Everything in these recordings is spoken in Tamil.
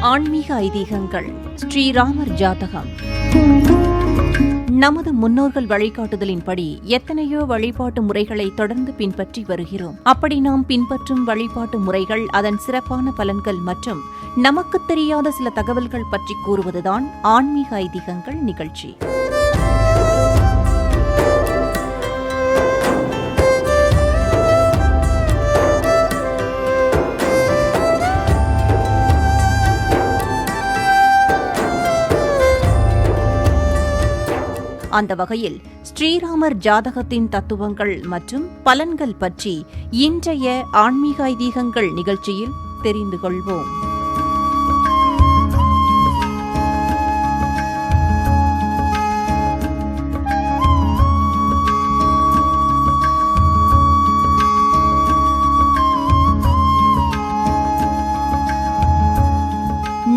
ஆன்மீக ஐதீகங்கள். ஸ்ரீராமர் ஜாதகம். நமது முன்னோர்கள் வழிகாட்டுதலின்படி எத்தனையோ வழிபாட்டு முறைகளை தொடர்ந்து பின்பற்றி வருகிறோம். அப்படி நாம் பின்பற்றும் வழிபாட்டு முறைகள், அதன் சிறப்பான பலன்கள் மற்றும் நமக்கு தெரியாத சில தகவல்கள் பற்றி கூறுவதுதான் ஆன்மீக ஐதீகங்கள் நிகழ்ச்சி. அந்த வகையில் ஸ்ரீராமர் ஜாதகத்தின் தத்துவங்கள் மற்றும் பலன்கள் பற்றி இன்றைய ஆன்மீக ஐதீகங்கள் நிகழ்ச்சியில் தெரிந்து கொள்வோம்.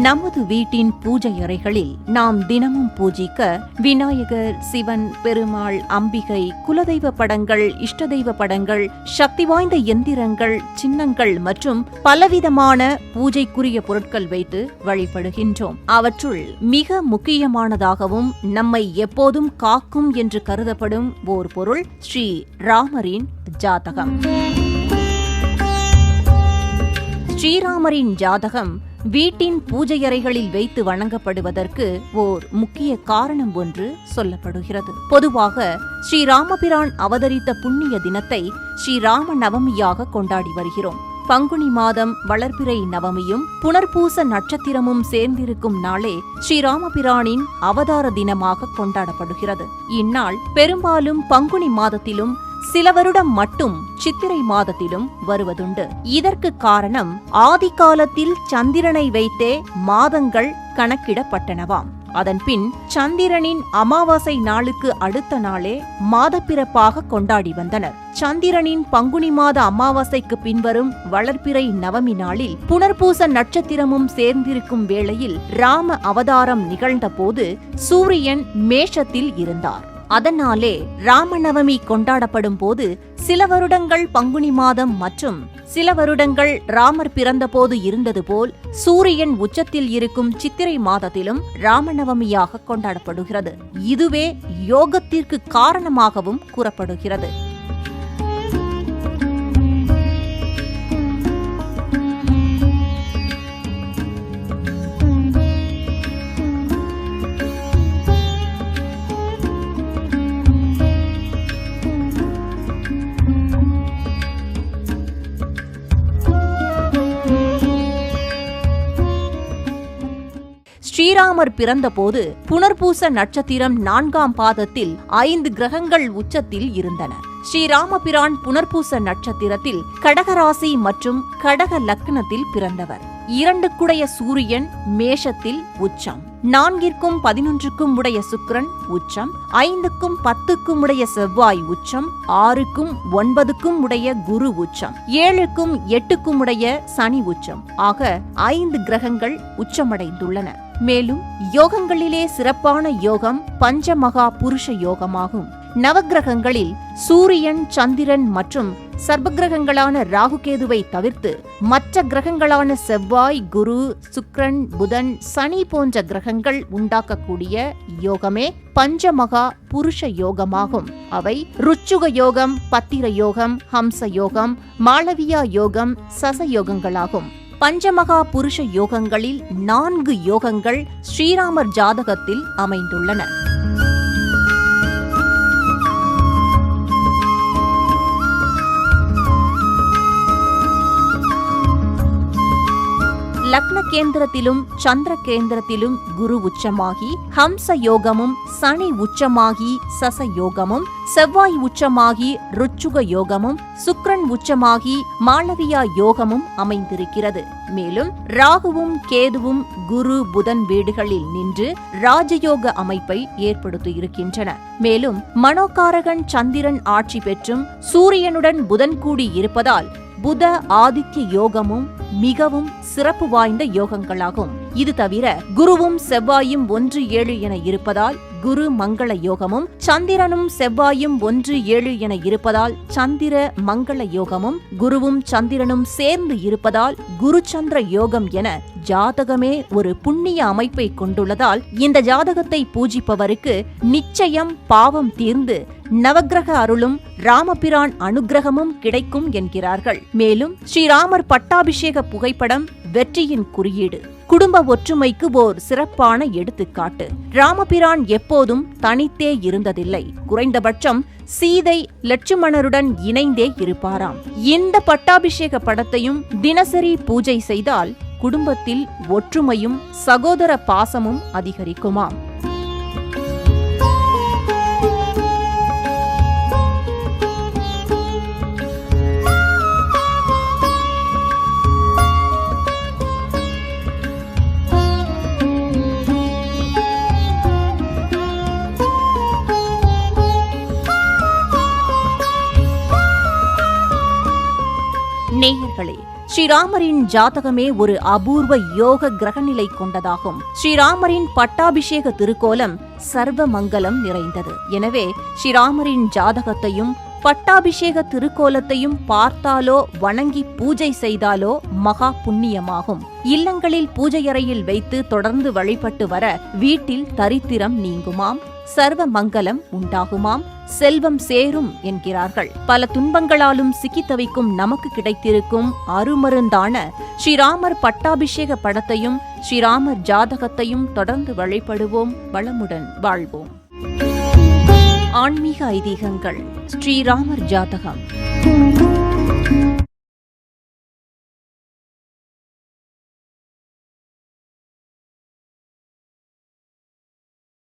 நமது வீட்டின் பூஜை அறைகளில் நாம் தினமும் பூஜிக்க விநாயகர், சிவன், பெருமாள், அம்பிகை, குலதெய்வ படங்கள், இஷ்டதெய்வ படங்கள், சக்தி வாய்ந்த எந்திரங்கள், சின்னங்கள் மற்றும் பலவிதமான பூஜைக்குரிய பொருட்கள் வைத்து வழிபடுகின்றோம். அவற்றுள் மிக முக்கியமானதாகவும் நம்மை எப்போதும் காக்கும் என்று கருதப்படும் ஓர் பொருள் ஸ்ரீ ராமரின் ஜாதகம். ஸ்ரீராமரின் ஜாதகம் வீட்டின் பூஜையறைகளில் வைத்து வணங்கப்படுவதற்கு ஓர் முக்கிய காரணம் ஒன்று சொல்லப்படுகிறது. பொதுவாக ஸ்ரீராமபிரான் அவதரித்த புண்ணிய தினத்தை ஸ்ரீராம நவமியாக கொண்டாடி வருகிறோம். பங்குனி மாதம் வளர்பிறை நவமியும் புனர்பூச நட்சத்திரமும் சேர்ந்திருக்கும் நாளே ஸ்ரீராமபிரானின் அவதார தினமாக கொண்டாடப்படுகிறது. இந்நாள் பெரும்பாலும் பங்குனி மாதத்திலும் சில வருடம் மட்டும் சித்திரை மாதத்திலும் வருவதுண்டு. இதற்கு காரணம் ஆதிகாலத்தில் சந்திரனை வைத்தே மாதங்கள் கணக்கிடப்பட்டனவாம். அதன்பின் சந்திரனின் அமாவாசை நாளுக்கு அடுத்த நாளே மாதப்பிறப்பாக கொண்டாடி வந்தனர். சந்திரனின் பங்குனி மாத அமாவாசைக்கு பின்வரும் வளர்பிறை நவமி நாளில் புனர்பூச நட்சத்திரமும் சேர்ந்திருக்கும் வேளையில் ராம அவதாரம் நிகழ்ந்தபோது சூரியன் மேஷத்தில் இருந்தார். அதனாலே ராமநவமி கொண்டாடப்படும் போது சில வருடங்கள் பங்குனி மாதம் மற்றும் சில வருடங்கள் ராமர் பிறந்தபோது இருந்தது போல் சூரியன் உச்சத்தில் இருக்கும் சித்திரை மாதத்திலும் ராமநவமியாக கொண்டாடப்படுகிறது. இதுவே யோகத்திற்கு காரணமாகவும் கூறப்படுகிறது. ஸ்ரீராமர் பிறந்தபோது புனர்பூச நட்சத்திரம் 4ஆம் பாதத்தில் 5 கிரகங்கள் உச்சத்தில் இருந்தன. ஸ்ரீராமபிரான் புனர்பூச நட்சத்திரத்தில் கடகராசி மற்றும் கடக லக்னத்தில் பிறந்தவர். 2க்குடைய சூரியன் மேஷத்தில் உச்சம், 4ற்கும் 11க்கும் உடைய சுக்கிரன் உச்சம், 5க்கும் 10க்கும் உடைய செவ்வாய் உச்சம், 6க்கும் 9க்கும் உடைய குரு உச்சம், 7க்கும் 8க்கும் உடைய சனி உச்சம் ஆக 5 கிரகங்கள் உச்சமடைந்துள்ளன. மேலும் யோகங்களிலே சிறப்பான யோகம் பஞ்சமகா புருஷ யோகமாகும். நவகிரகங்களில் சூரியன், சந்திரன் மற்றும் சர்ப்பகிரகங்களான ராகுகேதுவை தவிர்த்து மற்ற கிரகங்களான செவ்வாய், குரு, சுக்கிரன், புதன், சனி போன்ற கிரகங்கள் உண்டாக்கக்கூடிய யோகமே பஞ்சமகா புருஷ யோகமாகும். அவை ருச்சுக யோகம், பத்திர யோகம், ஹம்ச யோகம், மாளவியா யோகம், சச யோகங்களாகும். பஞ்சமகா புருஷ யோகங்களில் 4 யோகங்கள் ஸ்ரீராமர் ஜாதகத்தில் அமைந்துள்ளன. லக்ன கேந்திரத்திலும் சந்திர கேந்திரத்திலும் குரு உச்சமாகி ஹம்ச யோகமும், சனி உச்சமாகி சச யோகமும், செவ்வாய் உச்சமாகி ருச்சுக யோகமும், சுக்கிரன் உச்சமாகி மாளவியா யோகமும் அமைந்திருக்கிறது. மேலும் ராகுவும் கேதுவும் குரு, புதன் வீடுகளில் நின்று ராஜயோக அமைப்பை ஏற்படுத்தியிருக்கின்றன. மேலும் மனோகாரகன் சந்திரன் ஆட்சி பெற்றும் சூரியனுடன் புதன் கூடி இருப்பதால் புத ஆதித்ய யோகமும் மிகவும் சிறப்பு வாய்ந்த யோகங்களாகும். இது தவிர குருவும் செவ்வாயும் 1-7 என இருப்பதால் குரு மங்கள யோகமும், சந்திரனும் செவ்வாயும் 1-7 என இருப்பதால் சந்திர மங்கள யோகமும், குருவும் சந்திரனும் சேர்ந்து இருப்பதால் குரு சந்திர யோகம் என ஜாதகமே ஒரு புண்ணிய அமைப்பை கொண்டுள்ளதால் இந்த ஜாதகத்தை பூஜிப்பவருக்கு நிச்சயம் பாவம் தீர்ந்து நவக்கிரக அருளும் ராமபிரான் அனுக்கிரகமும் கிடைக்கும் என்கிறார்கள். மேலும் ஸ்ரீராமர் பட்டாபிஷேக புகைப்படம் வெற்றியின் குறியீடு, குடும்ப ஒற்றுமைக்கு ஓர் சிறப்பான எடுத்துக்காட்டு. ராமபிரான் எப்போதும் தனித்தே இருந்ததில்லை. குறைந்தபட்சம் சீதை லட்சுமணருடன் இணைந்தே இருப்பாராம். இந்த பட்டாபிஷேக படத்தையும் தினசரி பூஜை செய்தால் குடும்பத்தில் ஒற்றுமையும் சகோதர பாசமும் அதிகரிக்குமாம். நேயர்களே, ஸ்ரீராமரின் ஜாதகமே ஒரு அபூர்வ யோக கிரகநிலை கொண்டதாகும். ஸ்ரீராமரின் பட்டாபிஷேக திருக்கோலம் சர்வ மங்கலம் நிறைந்தது. எனவே ஸ்ரீராமரின் ஜாதகத்தையும் பட்டாபிஷேக திருக்கோலத்தையும் பார்த்தாலோ வணங்கி பூஜை செய்தாலோ மகா புண்ணியமாகும். இல்லங்களில் பூஜையறையில் வைத்து தொடர்ந்து வழிபட்டு வர வீட்டில் தரித்திரம் நீங்குமாம், சர்வ மங்கலம் உண்டாகுமாம், செல்வம் சேரும் என்கிறார்கள். பல துன்பங்களாலும் சிக்கித் தவிக்கும் நமக்கு கிடைத்திருக்கும் அருமருந்தான ஸ்ரீராமர் பட்டாபிஷேக படத்தையும் ஸ்ரீராமர் ஜாதகத்தையும் தொடர்ந்து வழிபடுவோம், வளமுடன் வாழ்வோம். ஆன்மீக ஐதீகங்கள். ஸ்ரீராமர் ஜாதகம்.